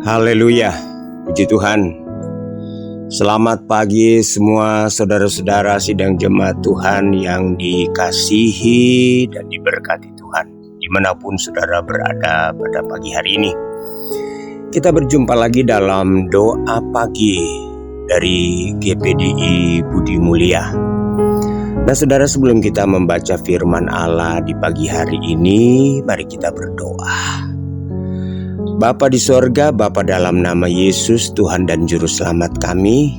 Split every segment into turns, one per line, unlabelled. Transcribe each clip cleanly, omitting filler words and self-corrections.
Haleluya, puji Tuhan. Selamat pagi semua saudara-saudara sidang jemaat Tuhan yang dikasihi dan diberkati Tuhan, dimanapun saudara berada pada pagi hari ini. Kita berjumpa lagi dalam doa pagi dari GPDI Budi Mulia. Nah saudara, sebelum kita membaca firman Allah di pagi hari ini, mari kita berdoa. Bapa di sorga, Bapa dalam nama Yesus, Tuhan dan Juru Selamat kami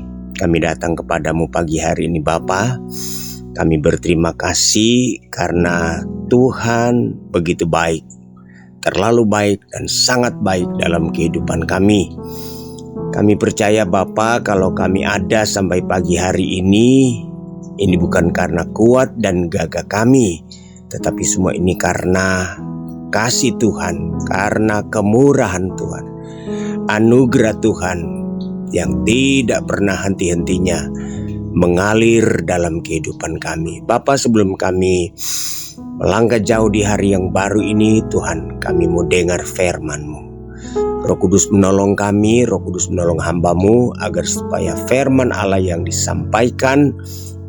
datang kepadamu pagi hari ini Bapa. Kami berterima kasih karena Tuhan begitu baik, terlalu baik dan sangat baik dalam kehidupan kami. Kami percaya Bapa, kalau kami ada sampai pagi hari ini bukan karena kuat dan gagah kami, tetapi semua ini karena kasih Tuhan, karena kemurahan Tuhan, anugerah Tuhan yang tidak pernah henti-hentinya mengalir dalam kehidupan kami. Bapa, sebelum kami melangkah jauh di hari yang baru ini, Tuhan, kami mau dengar firman-Mu. Roh Kudus menolong kami, Roh Kudus menolong hamba-Mu, agar supaya firman Allah yang disampaikan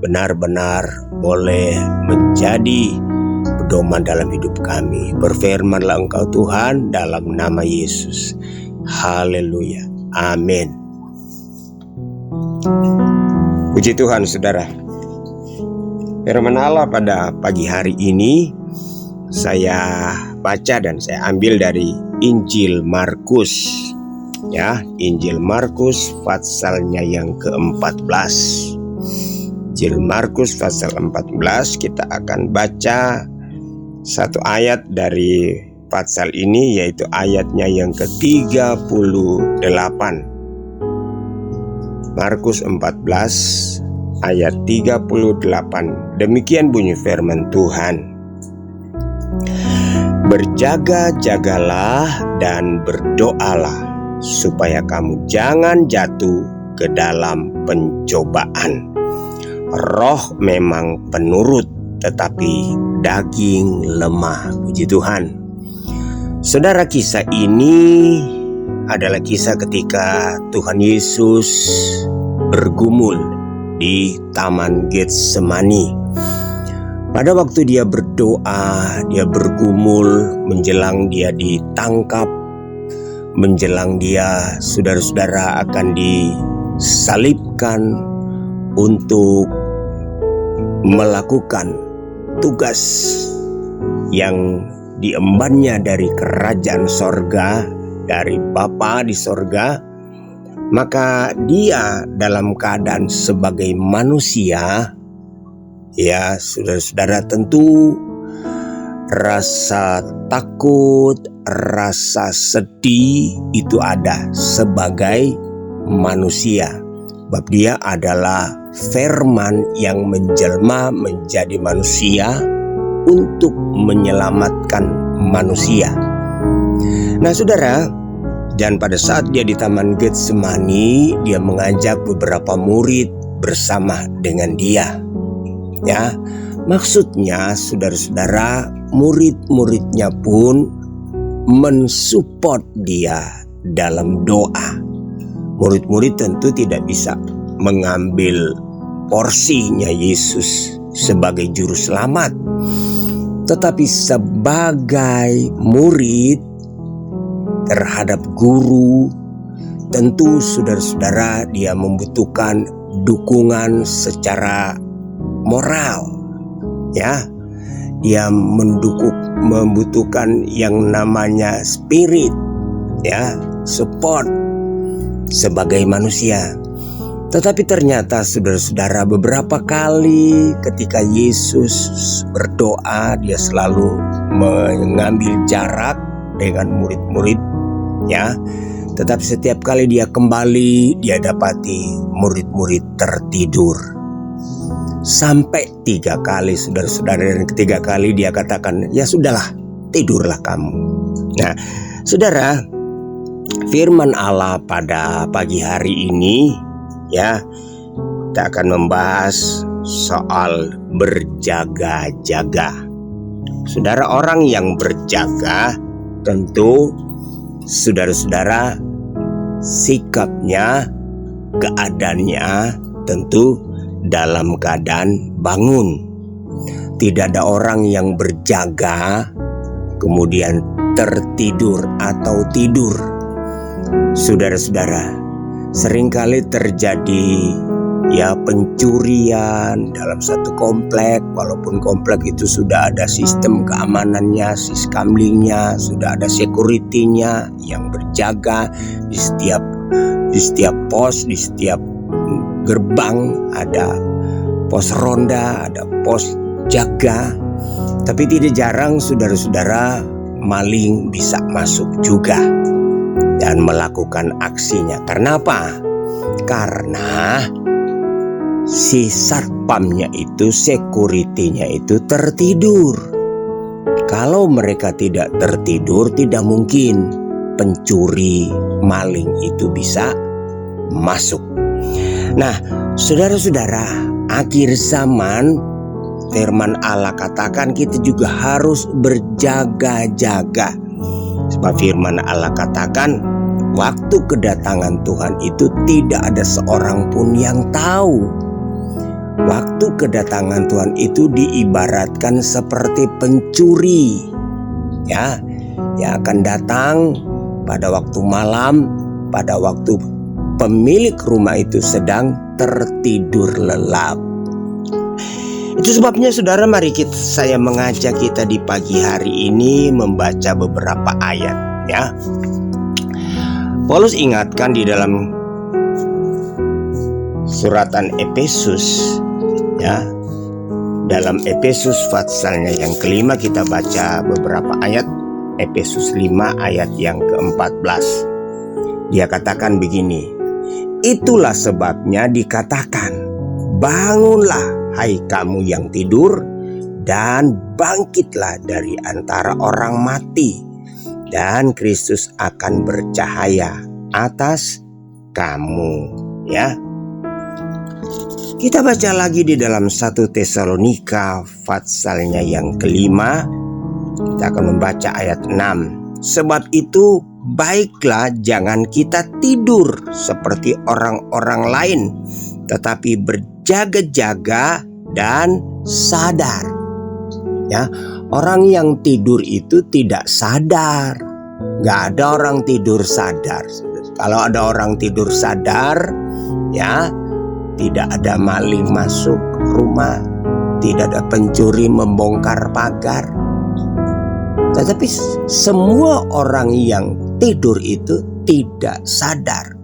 benar-benar boleh menjadi pedoman dalam hidup kami. Berfirmanlah Engkau Tuhan dalam nama Yesus. Haleluya. Amin. Puji Tuhan saudara. Firman Allah pada pagi hari ini saya baca dan saya ambil dari Injil Markus. Ya, Injil Markus pasalnya yang ke-14. Injil Markus pasal 14, kita akan baca satu ayat dari pasal ini, yaitu ayatnya yang ke-38. Markus 14 ayat 38. Demikian bunyi firman Tuhan. Berjaga-jagalah dan berdoalah supaya kamu jangan jatuh ke dalam pencobaan. Roh memang penurut, tetapi daging lemah. Puji Tuhan. Saudara, kisah ini adalah kisah ketika Tuhan Yesus bergumul di Taman Getsemani. Pada waktu dia berdoa, dia bergumul menjelang dia ditangkap, menjelang dia saudara-saudara akan disalibkan untuk melakukan tugas yang diembannya dari kerajaan sorga, dari Bapa di sorga. Maka dia dalam keadaan sebagai manusia, ya saudara-saudara, tentu rasa takut, rasa sedih itu ada sebagai manusia. Sebab dia adalah firman yang menjelma menjadi manusia untuk menyelamatkan manusia. Nah saudara, dan pada saat dia di Taman Getsemani, dia mengajak beberapa murid bersama dengan dia. Ya, maksudnya saudara-saudara, murid-muridnya pun mensupport dia dalam doa. Murid-murid tentu tidak bisa mengambil porsinya Yesus sebagai juru selamat, tetapi sebagai murid terhadap guru, tentu saudara-saudara dia membutuhkan dukungan secara moral. Ya, dia membutuhkan yang namanya spirit, ya, support sebagai manusia. Tetapi ternyata saudara-saudara, beberapa kali ketika Yesus berdoa, dia selalu mengambil jarak dengan murid-murid, ya. Tetapi setiap kali dia kembali, dia dapati murid-murid tertidur. Sampai 3 kali saudara-saudara, dan ketiga kali dia katakan, ya sudahlah, tidurlah kamu. Nah saudara, firman Allah pada pagi hari ini, ya, kita akan membahas soal berjaga-jaga. Saudara, orang yang berjaga tentu saudara-saudara sikapnya, keadaannya tentu dalam keadaan bangun. Tidak ada orang yang berjaga kemudian tertidur atau tidur. Saudara-saudara, seringkali terjadi pencurian dalam satu komplek, walaupun komplek itu sudah ada sistem keamanannya, siskamlingnya, sudah ada security-nya yang berjaga di setiap pos, di setiap gerbang ada pos ronda, ada pos jaga. Tapi tidak jarang saudara-saudara maling bisa masuk juga dan melakukan aksinya. Karena apa? Karena si satpamnya itu, security-nya itu tertidur. Kalau mereka tidak tertidur, tidak mungkin pencuri, maling itu bisa masuk. Nah, saudara-saudara, akhir zaman firman Allah katakan kita juga harus berjaga-jaga. Sebab firman Allah katakan waktu kedatangan Tuhan itu tidak ada seorang pun yang tahu. Waktu kedatangan Tuhan itu diibaratkan seperti pencuri, yang akan datang pada waktu malam, pada waktu pemilik rumah itu sedang tertidur lelap. Itu sebabnya saudara, mari saya mengajak kita di pagi hari ini membaca beberapa ayat. Paulus ingatkan di dalam suratan Efesus, dalam Efesus pasalnya yang kelima, kita baca beberapa ayat. Efesus 5 ayat yang ke-14. Dia katakan begini, itulah sebabnya dikatakan, bangunlah hai kamu yang tidur, dan bangkitlah dari antara orang mati, dan Kristus akan bercahaya atas kamu. Kita baca lagi di dalam 1 Tesalonika pasalnya yang kelima. Kita akan membaca ayat 6. Sebab itu baiklah jangan kita tidur seperti orang-orang lain, tetapi berjaga-jaga dan sadar. Orang yang tidur itu tidak sadar. Gak ada orang tidur sadar. Kalau ada orang tidur sadar, tidak ada maling masuk rumah, tidak ada pencuri membongkar pagar. Tetapi semua orang yang tidur itu tidak sadar.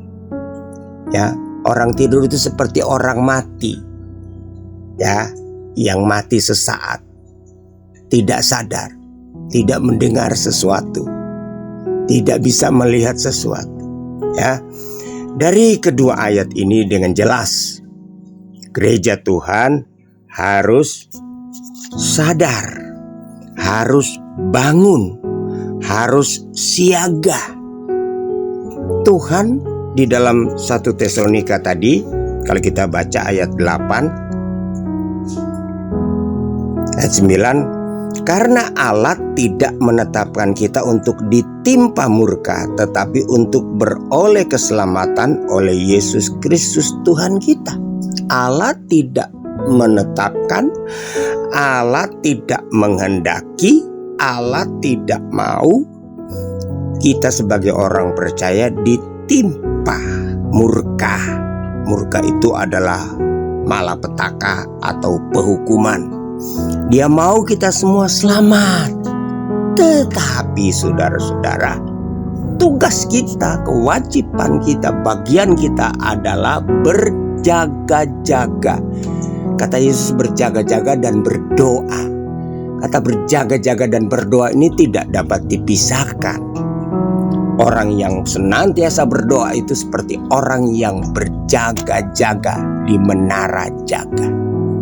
Orang tidur itu seperti orang mati, yang mati sesaat, tidak sadar, tidak mendengar sesuatu, tidak bisa melihat sesuatu. Dari kedua ayat ini dengan jelas gereja Tuhan harus sadar, harus bangun, harus siaga. Tuhan di dalam 1 Tesalonika tadi, kalau kita baca ayat 8 ayat 9, karena Allah tidak menetapkan kita untuk ditimpa murka, tetapi untuk beroleh keselamatan oleh Yesus Kristus Tuhan kita. Allah tidak menetapkan, Allah tidak menghendaki, Allah tidak mau kita sebagai orang percaya ditimpa murka. Murka itu adalah malapetaka atau penghukuman. Dia mau kita semua selamat. Tetapi saudara-saudara, tugas kita, kewajiban kita, bagian kita adalah berjaga-jaga. Kata Yesus berjaga-jaga dan berdoa. Kata berjaga-jaga dan berdoa ini tidak dapat dipisahkan. Orang yang senantiasa berdoa itu seperti orang yang berjaga-jaga di menara jaga.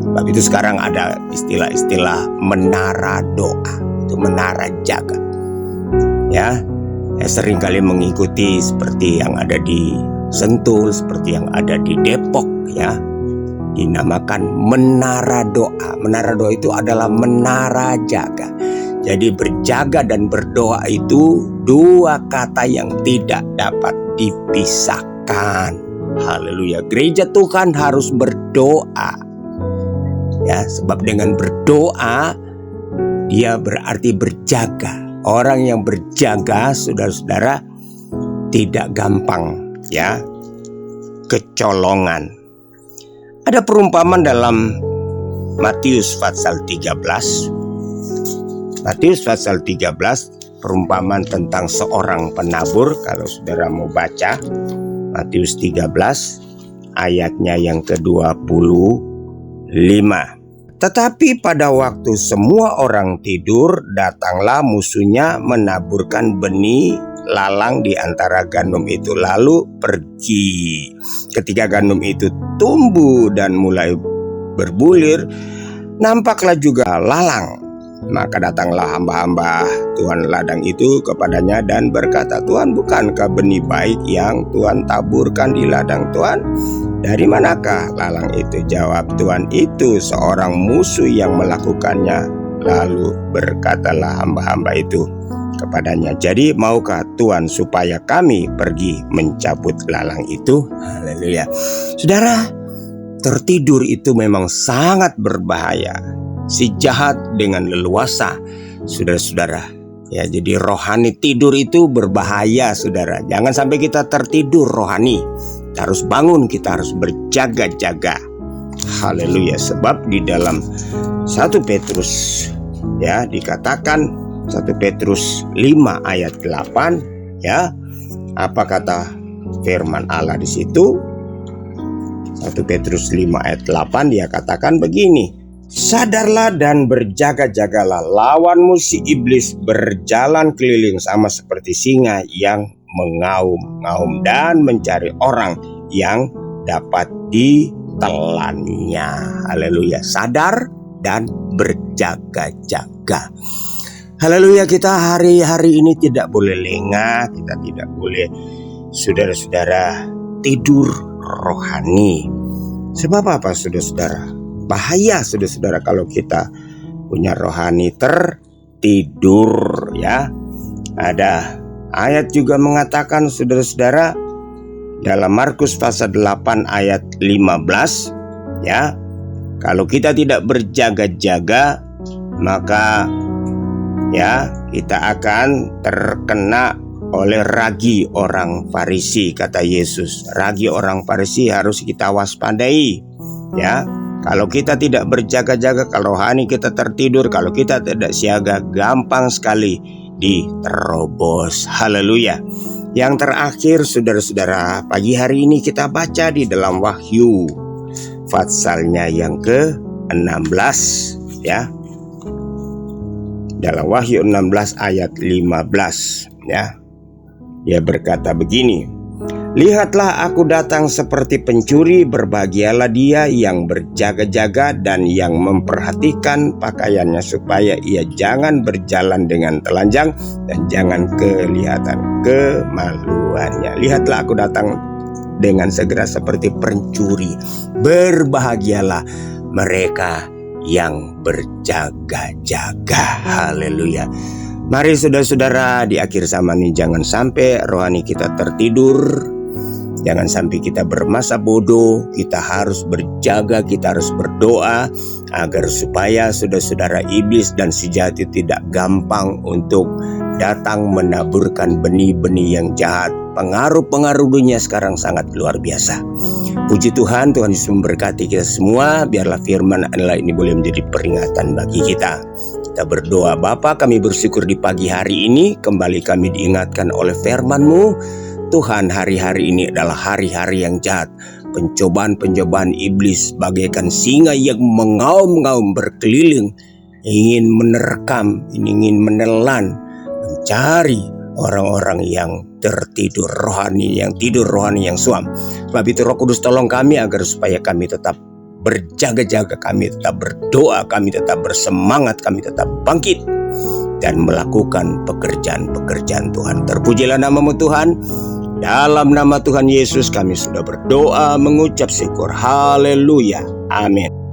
Sebab itu sekarang ada istilah-istilah menara doa, itu menara jaga. Saya sering kali mengikuti seperti yang ada di Sentul, seperti yang ada di Depok, dinamakan menara doa. Menara doa itu adalah menara jaga. Jadi berjaga dan berdoa itu dua kata yang tidak dapat dipisahkan. Haleluya. Gereja Tuhan harus berdoa. Ya, sebab dengan berdoa dia berarti berjaga. Orang yang berjaga, saudara-saudara, tidak gampang ya kecolongan. Ada perumpamaan dalam Matius pasal 13. Matius pasal 13, perumpamaan tentang seorang penabur. Kalau saudara mau baca Matius 13 ayatnya yang ke-25. Tetapi pada waktu semua orang tidur, datanglah musuhnya menaburkan benih lalang di antara gandum itu, lalu pergi. Ketika gandum itu tumbuh dan mulai berbulir, nampaklah juga lalang. Maka datanglah hamba-hamba Tuhan ladang itu kepadanya dan berkata, Tuhan, bukankah benih baik yang Tuhan taburkan di ladang Tuhan? Dari manakah lalang itu? Jawab Tuhan, itu seorang musuh yang melakukannya. Lalu berkatalah hamba-hamba itu kepadanya, jadi maukah Tuhan supaya kami pergi mencabut lalang itu? Haleluya. Saudara, tertidur itu memang sangat berbahaya. Si jahat dengan leluasa, saudara-saudara. Ya, jadi rohani tidur itu berbahaya, saudara. Jangan sampai kita tertidur rohani. Kita harus bangun, kita harus berjaga-jaga. Haleluya. Sebab di dalam 1 Petrus ya dikatakan 1 Petrus 5 ayat 8 ya. Apa kata firman Allah di situ? 1 Petrus 5 ayat 8 dia katakan begini. Sadarlah dan berjaga-jagalah, lawanmu si iblis berjalan keliling sama seperti singa yang mengaum-ngaum dan mencari orang yang dapat ditelannya. Haleluya. Sadar dan berjaga-jaga. Haleluya. Kita hari-hari ini tidak boleh lengah, kita tidak boleh, saudara-saudara, tidur rohani. Sebab apa, saudara-saudara? Bahaya, saudara-saudara, kalau kita punya rohani tertidur ya. Ada ayat juga mengatakan, saudara-saudara, dalam Markus pasal 8 ayat 15 ya, kalau kita tidak berjaga-jaga maka ya kita akan terkena oleh ragi orang Farisi, kata Yesus. Ragi orang Farisi harus kita waspadai ya. Kalau kita tidak berjaga-jaga, kalau rohani kita tertidur, kalau kita tidak siaga, gampang sekali diterobos. Haleluya. Yang terakhir, saudara-saudara, pagi hari ini kita baca di dalam Wahyu pasalnya yang ke-16 ya. Dalam Wahyu 16 ayat 15 ya. Dia berkata begini, lihatlah aku datang seperti pencuri, berbahagialah dia yang berjaga-jaga dan yang memperhatikan pakaiannya supaya ia jangan berjalan dengan telanjang dan jangan kelihatan kemaluannya. Lihatlah aku datang dengan segera seperti pencuri, berbahagialah mereka yang berjaga-jaga. Haleluya. Mari saudara-saudara, di akhir zaman ini jangan sampai rohani kita tertidur. Jangan sampai kita bermasa bodoh. Kita harus berjaga, kita harus berdoa agar supaya saudara-saudara iblis dan si jahat itu tidak gampang untuk datang menaburkan benih-benih yang jahat. Pengaruh-pengaruh dunia sekarang sangat luar biasa. Puji Tuhan, Tuhan Yesus memberkati kita semua. Biarlah firman Allah ini boleh menjadi peringatan bagi kita. Kita berdoa, Bapa, kami bersyukur di pagi hari ini kembali kami diingatkan oleh firman-Mu. Tuhan, hari-hari ini adalah hari-hari yang jahat. Pencobaan-pencobaan iblis bagaikan singa yang mengaum-ngaum berkeliling, ingin menerkam, ingin menelan, mencari orang-orang yang tertidur rohani, yang tidur rohani, yang suam. Sebab itu Roh Kudus tolong kami agar supaya kami tetap berjaga-jaga, kami tetap berdoa, kami tetap bersemangat, kami tetap bangkit dan melakukan pekerjaan-pekerjaan Tuhan. Terpujilah nama-Mu Tuhan. Dalam nama Tuhan Yesus kami sudah berdoa, mengucap syukur. Haleluya. Amin.